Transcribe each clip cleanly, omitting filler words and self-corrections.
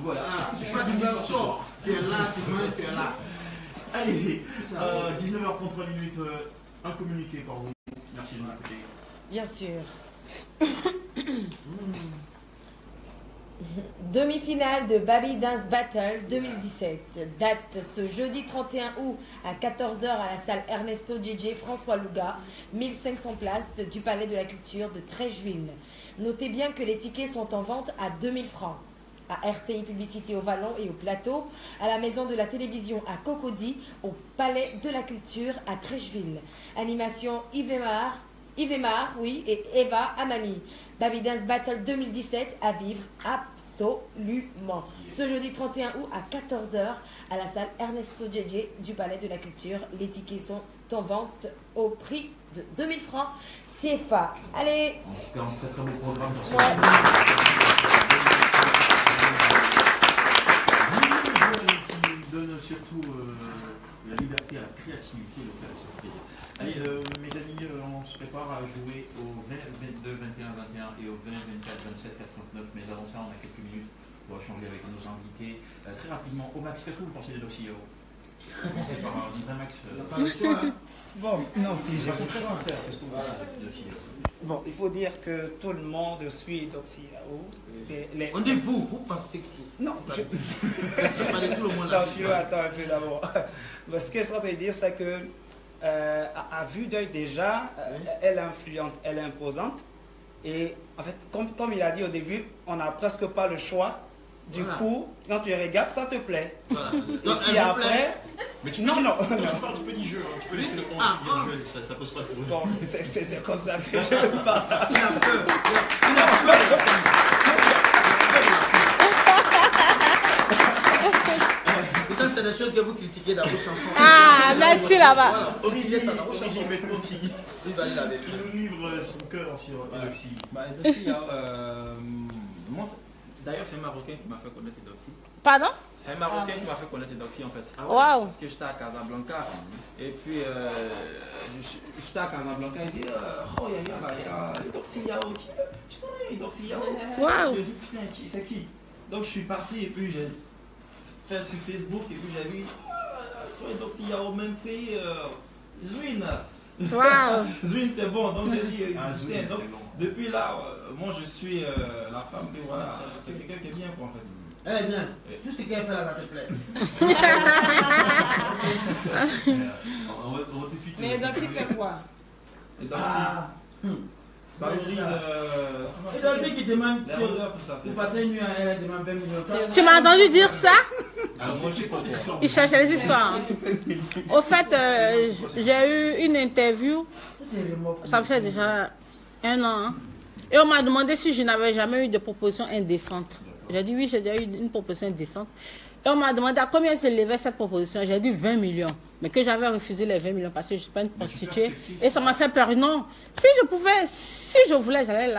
Voilà. Ah, tu fais du beurre chaud. Tu es là, tu manges, tu es là. Allez, 19h33 minutes, un communiqué par vous. Merci de m'écouter. Bien sûr. Demi-finale de Baby Dance Battle 2017. Date ce jeudi 31 août à 14h à la salle Ernesto DJ François Louga, 1500 places du Palais de la Culture de Trècheville. Notez bien que les tickets sont en vente à 2000 francs. À RTI Publicité au Vallon et au Plateau, à la Maison de la Télévision à Cocody, au Palais de la Culture à Trècheville. Animation Yves Aymar, oui, et Eva Amani. Baby Dance Battle 2017 à vivre absolument. Ce jeudi 31 août à 14h à la salle Ernesto DJ du Palais de la Culture. Les tickets sont en vente au prix de 2000 francs CFA. Allez. En tout cas, un très très beau programme. Qui donne surtout la liberté à la créativité locale. Allez, mes amis, on se prépare à jouer au 20, 22, 21, 21 et au 20, 24, 27, 49. Mais avant ça, on a quelques minutes pour échanger avec nos invités. Très rapidement, au Max, qu'est-ce que vous pensez des Doxy Hero? Par Max. Pas le choix, hein. Bon, non, si De j'ai façon très sincère, qu'est-ce que vous pensez des Doxy Hero? Bon, il faut dire que tout le monde suit Doxy Yao. On dit vous pensez que. Non, je... Pas de tout le monde Non, là. attends un peu d'abord. Ce que je suis en train de dire, c'est que à vue d'œil déjà, elle est influente, elle est imposante. Et en fait, comme il a dit au début, on n'a presque pas le choix. Du coup, quand tu regardes, ça te plaît. Voilà. Et après... Mais tu non, peux non, dire, non. tu peux dire jeu, hein. Tu peux laisser le point dire jeu, ça pose pas de problème. Bon, c'est comme ça que je parle. Il a peur. Il a peur. Pourtant, c'est des choses que vous critiquez dans vos chansons. Ah, merci là-bas. Voilà. Orisi, Ça dans vos chansons. maintenant qui Il va aller la vérité. nous livre son cœur sur Doxy. Bah, Doxy, moi, d'ailleurs, c'est un Marocain qui m'a fait connaître Doxy. Pardon? C'est un Marocain qui m'a fait connaître Doxy en fait. Waouh. Parce que j'étais à Casablanca. Et puis, j'étais à Casablanca. Il dit oh, il y a Doxy Yao. Tu connais Doxy Yao? Waouh. Je dis putain, c'est qui? Donc, je suis parti et puis j'ai fait sur Facebook. Et puis, j'ai vu toi, Doxy Yao, même pays. Zwin. Waouh. Zwin, c'est bon. Donc, j'ai dit Zwin, donc, c'est bon. depuis là, moi je suis la femme que voilà, c'est quelqu'un qui est bien quoi en fait. Elle est bien. Tout ce qu'elle fait là, ça te plaît. On va tout de suite. Mais Doxy fait quoi? Et donc, Et donc, ceux qui demandent les rondeurs, tout ça, vous passez une nuit à elle, elle demande 20 millions. Tu m'as entendu dire ça? Alors, moi, je sais pas cette histoire. Il cherchait les histoires. Hein. Au fait, j'ai eu une interview, ça fait déjà 1 an. Hein. Et on m'a demandé si je n'avais jamais eu de proposition indécente. J'ai dit oui, j'ai déjà eu une proposition indécente. Et on m'a demandé à combien s'élevait cette proposition. J'ai dit 20 millions. Mais que j'avais refusé les 20 millions parce que je ne suis pas une prostituée. Et ça m'a fait peur. Non, si je pouvais, si je voulais, j'allais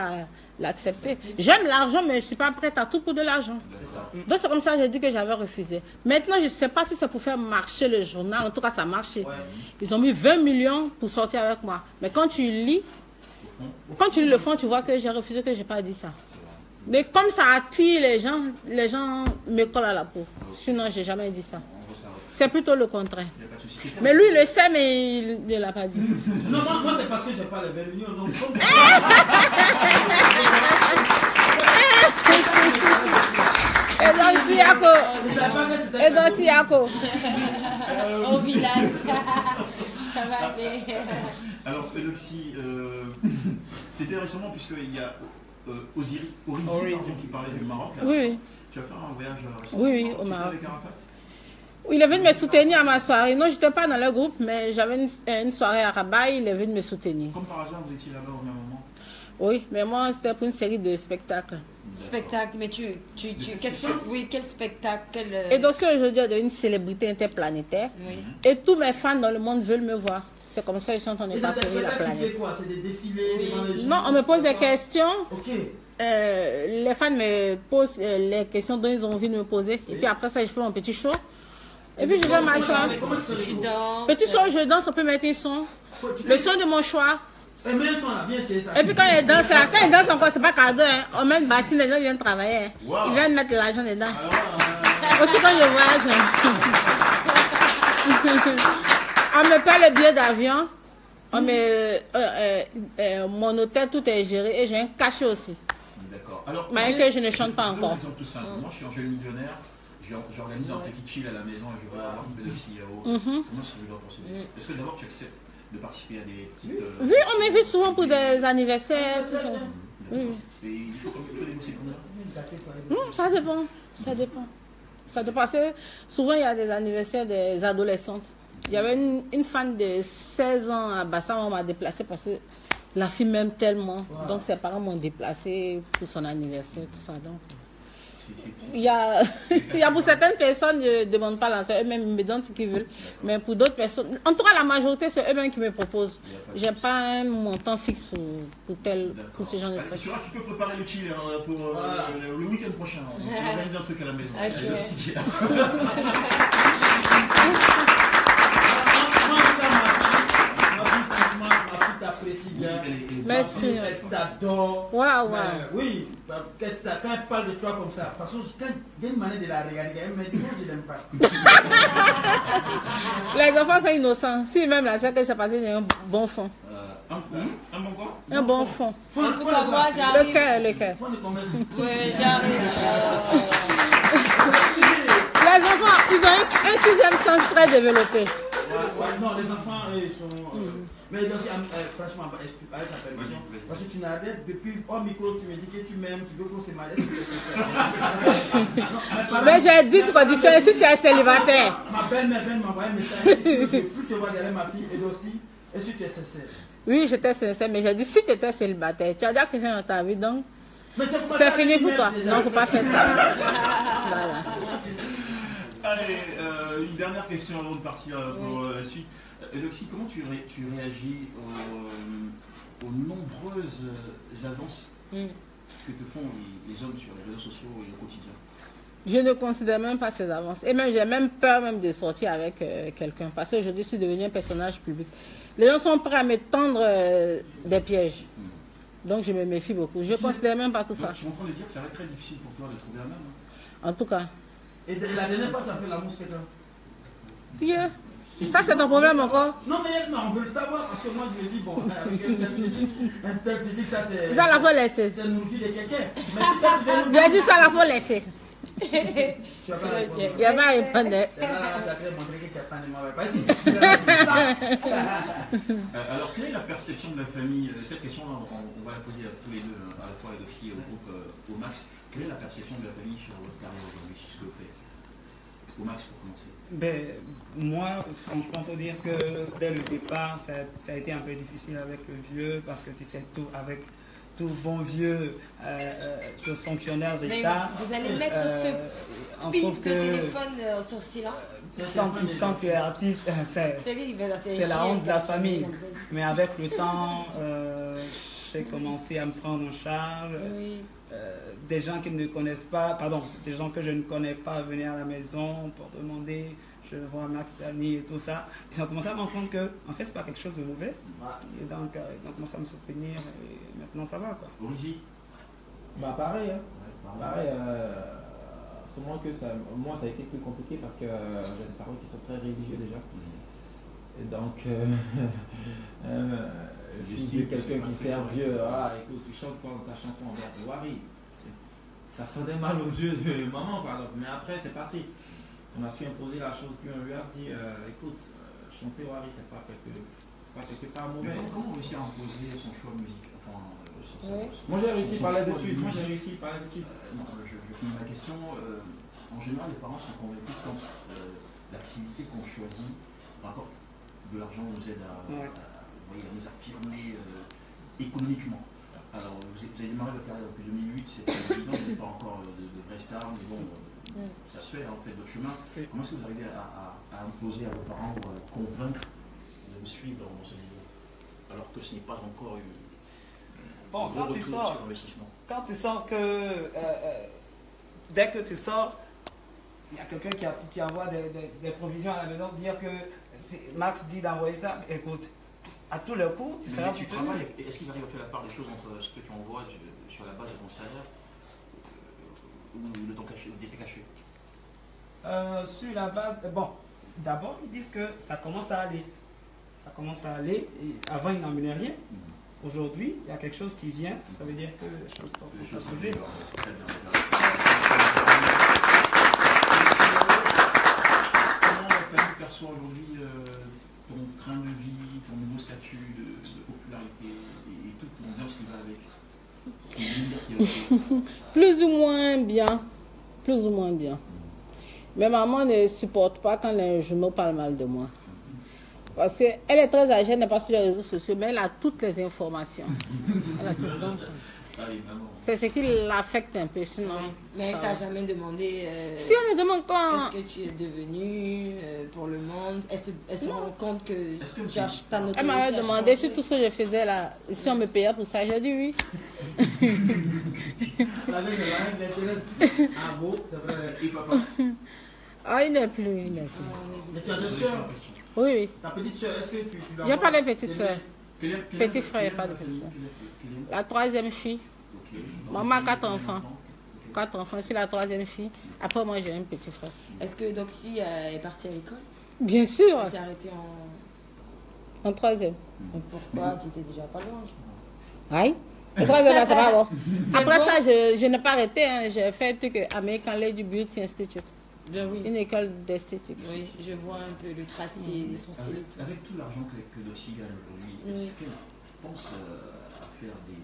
l'accepter. J'aime l'argent, mais je ne suis pas prête à tout pour de l'argent. Donc c'est comme ça que j'ai dit que j'avais refusé. Maintenant, je ne sais pas si c'est pour faire marcher le journal. En tout cas, ça a marché. Ils ont mis 20 millions pour sortir avec moi. Mais quand tu lis le fond, tu vois que j'ai refusé, que je n'ai pas dit ça. Mais comme ça attire les gens me collent à la peau. Sinon, je n'ai jamais dit ça. C'est plutôt le contraire. Mais lui, il le sait, mais il ne l'a pas dit. Non, moi c'est parce que j'ai pas les 20 millions. Donc, Et donc, Siako. Au village. Ça va aller. Alors, Doxy, c'était récemment, puisqu'il y a Orisi qui parlait du Maroc. Là. Oui. Tu as fait un voyage récemment? Oui, au Maroc. Avec Arafat? Il est venu me soutenir à ma soirée. Non, je n'étais pas dans le groupe, mais j'avais une soirée à Rabat, il est venu me soutenir. Comme par hasard, vous étiez là-bas au même moment? Oui, mais moi, c'était pour une série de spectacles. Spectacle, mais quel spectacle Et donc, aujourd'hui, est une célébrité interplanétaire. Oui. Et tous mes fans dans le monde veulent me voir. C'est comme ça qu'ils sont en train de parcourir la tu fais planète. quoi? C'est des défilés devant les gens? Non, on me pose des questions. Ok. Les fans me posent les questions dont ils ont envie de me poser. Et puis après ça, je fais mon petit show. Et puis je vais m'asseoir. Comment tu fais les Tu choses? danses. Petit show, je danse, on peut mettre un son. Le son de mon choix. Et même son là, viens essayer ça. Et puis quand ils dansent, là, quand ils dansent encore, c'est pas cadeau. Hein. On met une bassine, les gens viennent travailler. Hein. Wow. Ils viennent mettre l'argent dedans. Alors, Aussi quand je voyage, on me paie le billet d'avion. Mon hôtel, tout est géré et j'ai un cachet aussi. d'accord. Alors, Mais que je ne chante pas je vous donne encore. un exemple tout simple. Moi, je suis un jeune millionnaire. J'organise un petit chill à la maison et je vais avoir une belle CEO. Comment est-ce que je dois procéder? Est-ce que d'abord tu acceptes de participer à des petites... Oui, on m'invite souvent pour des anniversaires. Tout ça. Oui. Et il faut négocier combien? Ça dépend. Ça dépend. Ça dépend. Parce que souvent, il y a des anniversaires des adolescentes. Il y avait une fan de 16 ans à Bassa, on m'a déplacé parce que la fille m'aime tellement. Wow. Donc ses parents m'ont déplacé pour son anniversaire, tout ça. Donc, il y a pour certaines personnes, je ne demande pas l'argent, eux-mêmes ils me donnent ce qu'ils veulent. Mais pour d'autres personnes, en tout cas la majorité, c'est eux-mêmes qui me proposent. Je n'ai pas un montant fixe pour ce genre de choses. Tu peux préparer le chill pour le week-end prochain. On va organiser un truc à la maison. Merci. Merci. Elle t'adore. Waouh, waouh. Oui, quand elle parle de toi comme ça, de toute façon, quand il y a une manière de la regarder, elle me dit, moi je l'aime pas. Les enfants sont innocents. Si même la sœur que j'ai passé, j'ai un bon fond. Un bon quoi? Un bon fond. En tout cas, moi, j'arrive. Le cœur. Oui, j'arrive. Les enfants, ils ont un sixième sens très développé. Non, les enfants, ils sont... Mais aussi, franchement, avec ta permission, parce que tu n'arrêtes depuis hors micro, tu me dis que tu m'aimes, tu veux qu'on se marie. Mais j'ai dit de condition, si tu es célibataire. Ma belle-mère vient de m'envoyer un message, je ne veux plus te voir derrière ma fille, et aussi, et si tu es sincère. Oui, j'étais sincère, mais j'ai dit si tu étais célibataire, tu as déjà quelqu'un dans ta vie, donc c'est fini pour toi. Non, il ne faut pas faire ça. Voilà. Allez, une dernière question avant de partir pour la suite. Eudoxie, comment tu réagis aux nombreuses annonces que te font les hommes sur les réseaux sociaux et au quotidien? Je ne considère même pas ces avances. Et même j'ai même peur même de sortir avec quelqu'un. Parce qu'aujourd'hui, je suis devenu un personnage public. Les gens sont prêts à me tendre des pièges. Donc je me méfie beaucoup. Je ne considère même pas tout ça. Tu es en train de dire que ça va être très difficile pour toi de trouver un homme. En tout cas. Et la dernière fois, tu as fait l'amour, c'est quand? Yeah. Ça, c'est ton problème encore? Non, mais on veut le savoir parce que moi, je me dis, bon, avec un tel physique, ça, c'est. Ça, la faut laisser. C'est nourriture de quelqu'un. Mais si toi, tu viens nous. J'ai dit ça, la faut laisser. Tu vas pas répondre. Il n'y a pas à répondre. C'est là, tu as créé montrer que tu as pas de mauvais. Pas ici. Alors, quelle est la perception de la famille? Cette question-là, on va la poser à tous les deux, à la fois à Eudoxie et au groupe, au Max. Quelle est la perception de la famille sur votre carrière aujourd'hui, sur ce que vous faites? Au Max, pour commencer. Ben, moi, franchement, il faut dire que dès le départ, ça a été un peu difficile avec le vieux, parce que tu sais, tout avec tout bon vieux fonctionnaire d'État. Vous allez mettre ce bip de téléphone sur silence. Quand tu es artiste, c'est la honte de la famille. Mais avec le temps, j'ai commencé à me prendre en charge. Oui. Des gens qui ne connaissent pas, pardon, des gens que je ne connais pas venaient à la maison pour demander, je vois Max Dani et tout ça. Ils ont commencé à me rendre compte que, en fait, c'est pas quelque chose de mauvais. Et donc, ils ont commencé à me soutenir et maintenant ça va, quoi. Orizi? Bah, pareil, hein. Pareil, seulement que moi, ça a été plus compliqué parce que j'ai des parents qui sont très religieux déjà. Et donc, je suis quelqu'un qui sert Dieu. Ah, écoute, tu chantes quoi dans ta chanson envers Wari? Ça sonnait mal aux yeux de maman, par exemple. Mais après, c'est passé. On a su imposer la chose, puis on lui a dit écoute, chanter Wari, c'est pas quelque part mauvais. Mais comment réussir à imposer son choix de musique? Moi, j'ai réussi par les études. Je finis ma question. En général, les parents sont convaincus quand l'activité qu'on choisit rapporte de l'argent, nous aide à nous affirmer économiquement. Alors, vous avez démarré votre carrière depuis 2008, c'était évident, vous n'êtes pas encore de vraies stars, mais bon, ça se fait, hein, vous faites votre chemin. Comment est-ce que vous arrivez à imposer à vos parents ou à convaincre de vous suivre dans ce niveau, alors que ce n'est pas encore un gros retour sur l'investissement? Quand tu sors dès que tu sors, il y a quelqu'un qui envoie des provisions à la maison, dire que Max dit d'envoyer ça, écoute, à tous les coups, tu seras tu soutenu. travailles, est-ce qu'ils arrivent à faire la part des choses entre ce que tu envoies sur la base de ton salaire ou de ton cachet, d'été caché? Sur la base, bon, d'abord ils disent que ça commence à aller. Ça commence à aller. Et avant, ils n'emmenaient rien. Aujourd'hui, il y a quelque chose qui vient. Ça veut dire que les choses commencent à bouger. Très bien. Comment tu perçois aujourd'hui ton train de vie, ton nouveau statut de popularité et toute l'ambiance qui va avec? Plus ou moins bien. Plus ou moins bien. Mais maman ne supporte pas quand les journaux parlent mal de moi. Parce qu'elle est très âgée, elle n'est pas sur les réseaux sociaux, mais elle a toutes les informations. Elle a toutes les informations. C'est ce qui l'affecte un peu, sinon. Mais elle t'a jamais demandé si on me demande quand... qu'est-ce que tu es devenu pour le monde. Elle se rend compte que tu as ta notoriété. Elle m'avait demandé sur tout ce que je faisais là, si on me payait pour ça, j'ai dit oui. Ah, il n'est plus, il n'est plus. Mais tu as des soeurs? Oui, oui. Ta petite soeur, est-ce que tu l'as? J'ai pas de petite soeur. Petit frère, il n'y a pas de petite petite soeur. La troisième fille. Maman a 4 enfants. 4 enfants, c'est la troisième fille. Après, moi, j'ai un petit frère. Est-ce que Doxy est partie à l'école? Bien sûr. Elle s'est arrêtée en troisième. Pourquoi? Tu étais déjà pas loin. Oui. Le troisième, c'est pas bon. Après bon. Ça, je n'ai pas arrêté. Hein. J'ai fait un truc American Lady Beauty Institute. Ben oui. Une école d'esthétique. Oui, je vois un peu le tracé, les sourcils et tout. Avec tout l'argent que Doxy gagne aujourd'hui, est-ce qu'elle pense à faire des...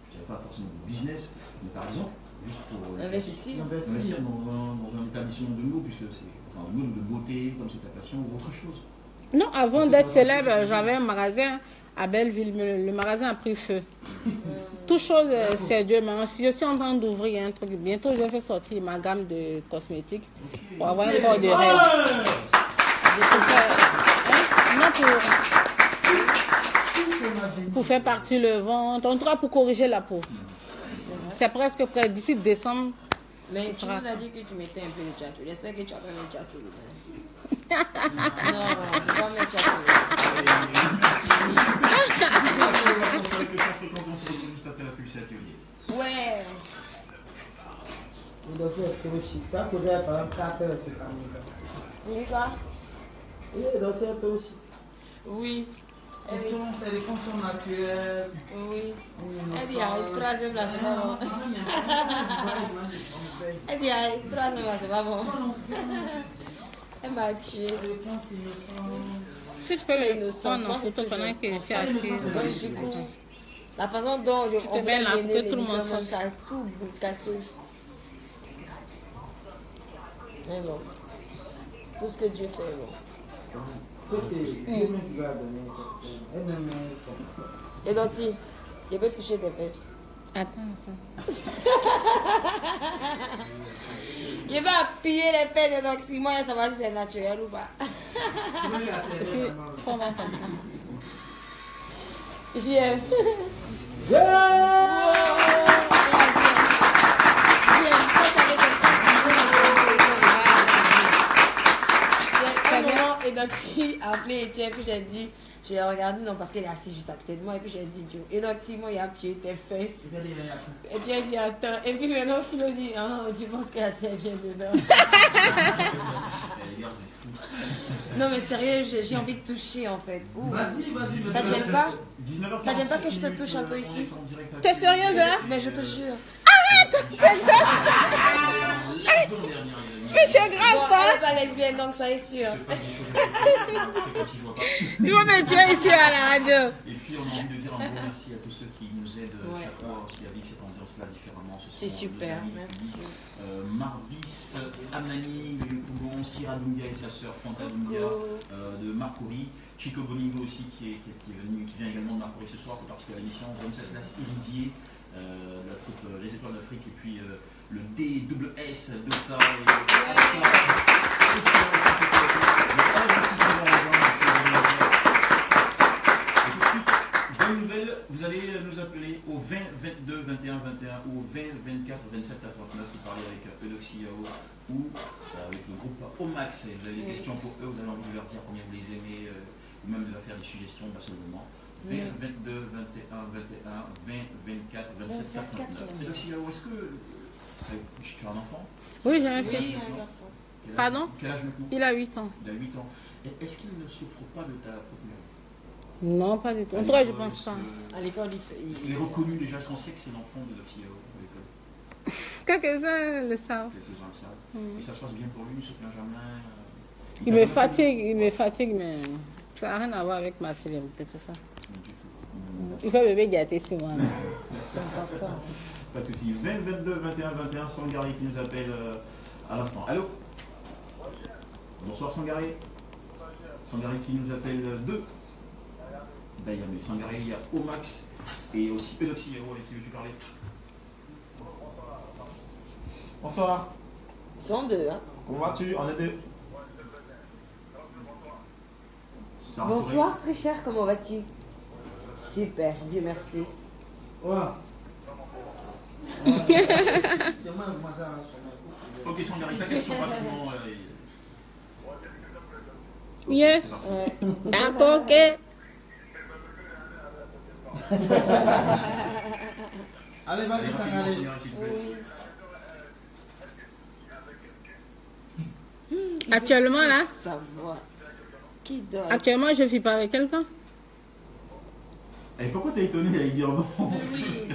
Je ne dirais pas forcément de business, mais par exemple, juste pour investir dans un établissement de mots, puisque c'est enfin, de beauté, comme c'est ta passion, ou autre chose. Non, avant d'être célèbre, j'avais un magasin à Belleville, mais le magasin a pris feu. Toute chose, c'est Dieu, mais je suis en train d'ouvrir un truc. Bientôt, je vais sortir ma gamme de cosmétiques pour avoir un corps de rêve. Pour faire partir le ventre, en tout cas pour corriger la peau. C'est presque prêt. D'ici décembre. Mais tu nous as dit que tu mettais un peu de tchatchou. J'espère que tu as pas mis de tchatchou. Non, on ne peut pas mettre tchatchou. Ouais. Oui. C'est des fonctions naturelles. Oui. Elle dit, il troisième là, c'est pas bon. Elle dit, il troisième là, c'est pas bon. Elle m'a tué. Si tu peux le prendre en photo pendant que je suis assise. La façon dont je te mets là, tout le monde sent ça. Tout cassé. Mais bon. Tout ce que Dieu fait, bon. Et donc si, je peux toucher tes fesses. Attends ça. Je vais appuyer les fesses de Doxy, moi je savoir si c'est naturel ou pas. Et puis, on va comme ça. J'aime. Et donc, il a appelé Étienne, puis j'ai dit, je l'ai regardé, non, parce qu'elle est assise juste à côté de moi, et puis j'ai dit, Joe. Et donc, Simon, il a appuyé tes fesses. Et puis, elle dit, attends. Et puis, maintenant, Philo dit, oh, tu penses que la terre vient dedans. Non, mais sérieux, j'ai envie de toucher, en fait. Vas-y. Ça te gêne pas? Ça te gêne pas que je te touche un peu ici? T'es sérieuse, hein? Mais je te jure. Arrête! Mais c'est grave, quoi! Elle n'est pas lesbienne, donc soyez sûrs. Ils vont me tuer ici à la radio. Et puis, on a envie de dire un gros merci à tous ceux qui nous aident chaque fois aussi à vivre cette ambiance-là différemment. C'est super, merci. Marvis, Amani, Koulon, Sira Dunga et sa sœur Fanta Dunga, de Marcouri, Chico Boningo aussi qui est venu, qui vient également de Marcouri ce soir pour participer à l'émission, Wenceslas Iridier, de la troupe Les Étoiles d'Afrique, et puis le DSS de ça. Bonne nouvelle, vous allez nous appeler au 20 22 21 21 ou au 20 24 27 89 pour parler avec Eudoxie Yao ou avec le groupe Omax. Vous avez des questions pour eux, vous avez envie de leur dire combien vous les aimez, ou même de faire des suggestions personnellement. 20, 22, 21, 21, 20, 24, 27, 89. Et donc, est-ce que tu as un enfant? Oui, j'ai un fils. un garçon. Pardon? Quel âge maintenant? Il a 8 ans. Il a 8 ans. Est-ce qu'il ne souffre pas de ta popularité? Non, pas du tout. En tout cas, je pense pas. À l'école, il fait. Il est reconnu déjà, on sait que c'est l'enfant de l'Oxyao à l'école. Quelques-uns le savent. Quelques-uns le savent. Et ça se passe bien pour lui, il ne se plaint jamais. Il me fatigue, mais ça n'a rien à voir avec ma célébrité, c'est ça. Il fait bébé gâté sur moi. C'est important. Pas de soucis. 20, 22, 21, 21, Sangaré qui nous appelle à l'instant. Allô? Bonsoir Sangaré. Sangaré qui nous appelle 2. Ben, il y a Sangaré, il y a Omax et aussi Pédoxyao avec qui veux-tu parler? Bonsoir. Ils sont deux, hein. Comment vas-tu? On est deux. Bonsoir, très cher, comment vas-tu? Super, Dieu merci. Ok, Sangaré, ta question rapidement. Yeah. D'accord, ok. Allez, vas-y, Sangaré. Actuellement, là, Savoir. Qui dort? actuellement, je ne vis pas avec quelqu'un. Et pourquoi t'es étonné à dire non? Oui.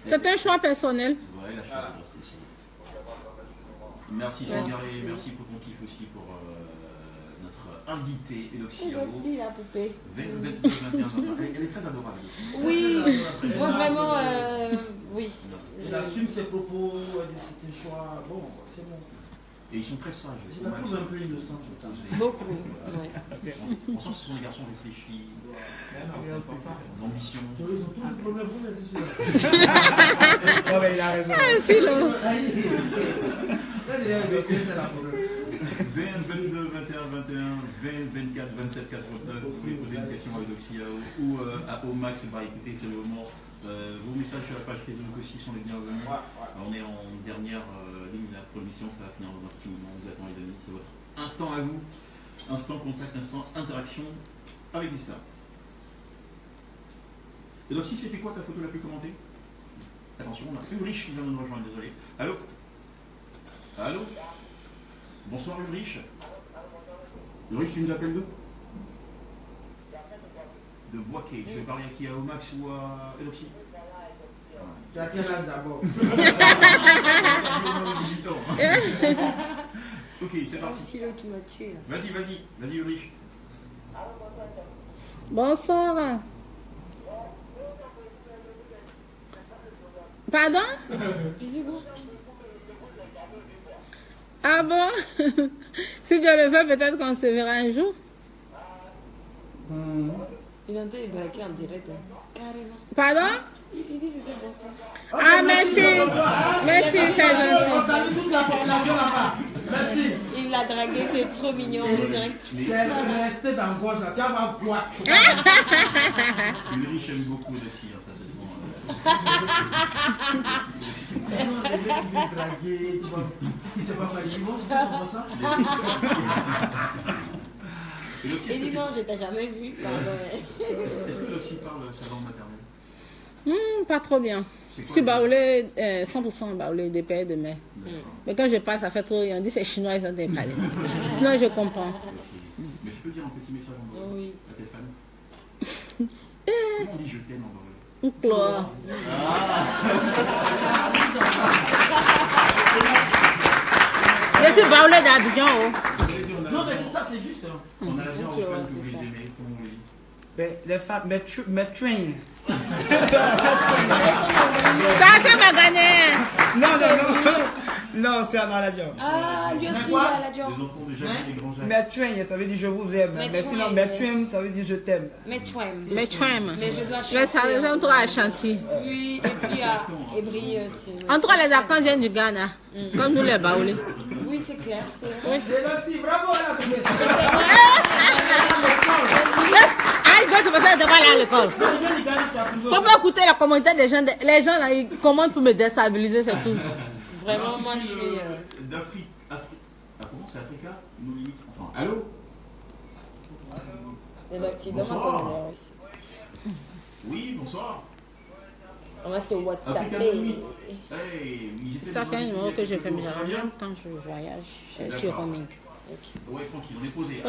C'est un choix personnel. Ouais, la chose merci Sangaré, merci pour ton kiff aussi pour notre invité Pédoxyao. Merci la poupée. 20, 22, 21, 21. Elle est très adorable. Oui, moi vraiment, oui. Il assume ses propos, ses choix. Bon, c'est bon. Et ils sont très sages. Je la trouve un peu innocente. Beaucoup. Ouais. On sent que ce sont des garçons réfléchis, d'ambition. Ils ont tous les problèmes, vous, mais c'est sûr. Oh, mais il a raison. C'est la problème. 20, 22, 21, 21, 20, 24, 27, 89. Vous pouvez poser une question à Pédoxyao ou à Omax. Écoutez, c'est le moment. Vos messages sur la page Facebook aussi sont les bienvenus. On est en dernière ligne de la production, ça va finir dans un petit moment. On vous attend les amis, c'est votre instant à vous. Instant contact, instant interaction avec les stars. Et donc si c'était quoi ta photo la plus commentée? Attention, on a Ulrich qui vient de nous rejoindre, désolé. Allô? Allô? Bonsoir Ulrich. Ulrich, tu nous appelles d'où? De Boisquet. Tu veux parler à qui? À Omax ou à Eloxy? Tu as quel âge d'abord? Ok, c'est parti. Philo qui m'a tué. Vas-y Ulrich. Bonsoir. Pardon? Ah bon? Si Dieu le fait, peut-être qu'on se verra un jour. Il a été braqué en direct. Carrément. Pardon? Il dit c'était bonsoir. Ah, merci. Merci, c'est gentil. On salue toute la population là-bas. Merci. Il l'a dragué, c'est trop mignon en direct. C'est resté dans le gauche là. Tu vas boire. Ulrich aime beaucoup Eloxy, ça se sent. Non, les mecs qui viennent draguer, tu vois. Il ne s'est pas fallu. Bon, c'est comment ça? Il dit non, je t'ai jamais vu. Est-ce que Eloxy parle sa langue maternelle? Pas trop bien. Je suis baoulée, 100% baoulée des pays de mer. Mais quand je parle, ça fait trop. On dit c'est chinois, ils ont des palais. Sinon, je comprends. Mais tu peux dire un petit message en baoulé Oui. à tes fans? Comment on dit je t'aime en baoulé? Chlore. Je suis baoulée d'Abidjan. Non, mais c'est ça, c'est juste. On a la bien aux fans que vous les aimez, comment on les dit? Mais les femmes, mais train. Ça, c'est ma gagné. Non, c'est à la job. Ah, lui aussi, il a la job. Les enfants déjà des grands jeunes. Mais train, ça veut dire je vous aime. Mais sinon, mais train, ça veut dire je t'aime. Mais twem. Mais twem. Mais je dois Mais ça les aime trop à Chantilly. Oui, et puis à Ébry aussi. Oui. En tout cas, les Akans viennent du Ghana. Comme nous, les baoulés. Oui, c'est clair. C'est vrai. Merci, bravo là. Ah, tu peux pas aller à l'école. Faut pas écouter la commentaire des gens. Les gens là, ils commentent pour me déstabiliser, c'est tout. Vraiment, moi je suis. D'Afrique. Ah, comment c'est Africa? Nos limites. Enfin, allô? Et donc, tu donnes ton numéro ici. Oui, bonsoir. On va sur WhatsApp. Ça, c'est un numéro que je fais généralement quand je voyage. Je suis roaming. Oui, tranquille, on est posé.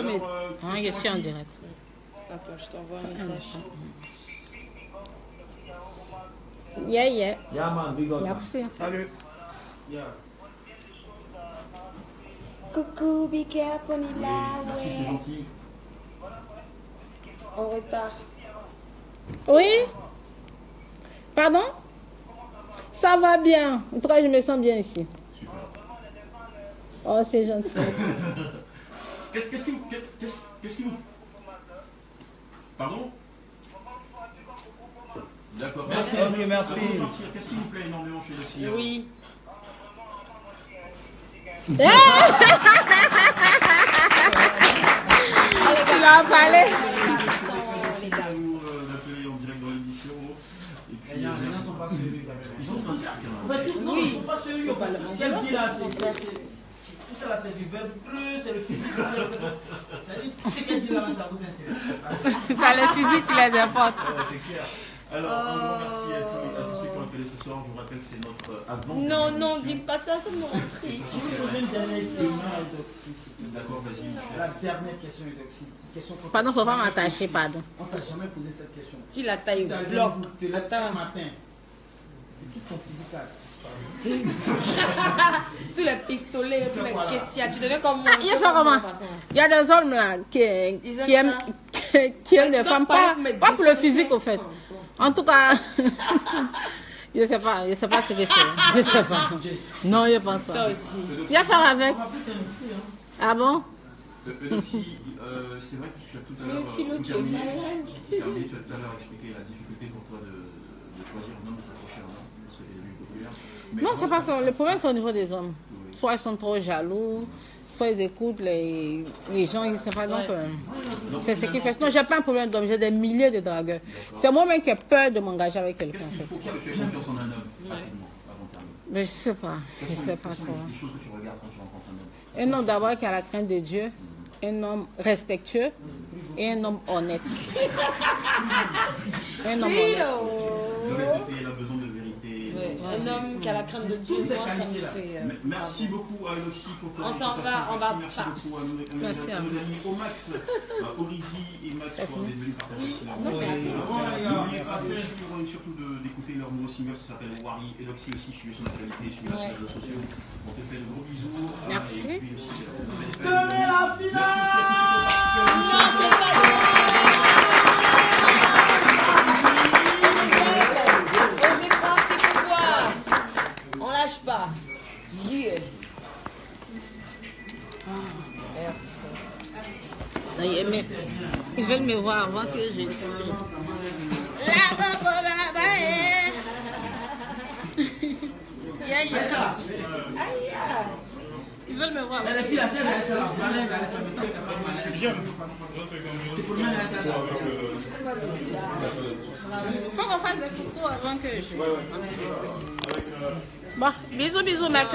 Je suis en direct. Attends, je t'envoie un message. Yeah. Yeah, man, big up. Merci. Salut. Coucou, Big Up, on est là. Merci, c'est gentil. En retard. Oui? Pardon? Ça va bien. En tout cas, je me sens bien ici. Super. Oh, c'est gentil. Qu'est-ce qui vous... Pardon? D'accord. Merci. Ok, merci. Qu'est-ce qui vous plaît énormément chez Luxi? Oui. Tu l'as parlé? Ils sont sincères quand En fait, même. non, ils ne sont pas sérieux. En fait, tout ce qu'elle dit là, tout ça là, c'est du verbe creux, c'est le physique. C'est-à-dire, tout ce qu'elle dit là, ça vous intéresse. C'est le physique qui les importe. C'est clair. Alors, un grand merci à tous ceux qui ont appelé ce soir. Je vous rappelle que c'est notre avant. Non, dis pas ça, ça me rend triste. Je vais poser une dernière question à Eudoxie. D'accord, vas-y. La dernière question, Eudoxie. Pardon, faut pas m'attacher, pardon. On t'a jamais posé cette question. Si la taille Ça bloque. te lèves un matin. Et tout ton physique a disparu. Tous les pistolets, tous les questions. Tu deviens comme moi. Il fait comment? Il y a des hommes là qui aiment les femmes, pas pour le physique au fait. En tout cas, je sais pas ce que c'est. Je sais pas. Non, je pense pas. Toi aussi. Il y a faire avec. Ah bon? Eudoxie, c'est vrai que tu as tout à l'heure expliqué la difficulté pour toi de choisir un homme, de s'accrocher à un homme. C'est lui populaire. Non, c'est pas ça. Le problème, c'est au niveau des hommes. Soit ils sont trop jaloux, soit ils écoutent les gens, ils ne savent pas. Donc, c'est ce qui fait. Non, j'ai pas un problème d'homme, j'ai des milliers de dragueurs. C'est moi-même qui ai peur de m'engager avec quelqu'un. Qu'est-ce qu'il faut que tu aies confiance en un homme, rapidement, avant de terminer? Mais je sais pas. Je sais pas trop. Les choses que tu regardes quand tu rencontres un homme. Un homme d'abord qui a la crainte de Dieu, un homme respectueux et un homme honnête. Un homme honnête. L'honnêteté, il a besoin de vérité. Un homme qui a la crainte de Dieu, moi, ça me fait. Merci beaucoup à Eudoxie pour ton On s'en va, on va Merci beaucoup à nos Merci à vous. amis Omax, Orizi et Max pour être venus partager cela. N'oubliez pas surtout d'écouter leur nouveau single, ça s'appelle Wari. Eudoxie aussi, suivez son actualité, suivez ses réseaux sociaux. On te fait de gros bisous. Merci. Et puis aussi, Demain la finale. merci aussi à tous ceux qui ont participé à l'émission. On lâche pas. Yeah. Mais ils veulent me voir avant que je... Ils veulent me voir. Les filles, elles sont malaises, elles font malaise. C'est pour moi, elles sont Faut qu'on fasse des photos avant que je... Bon, bisous, mec.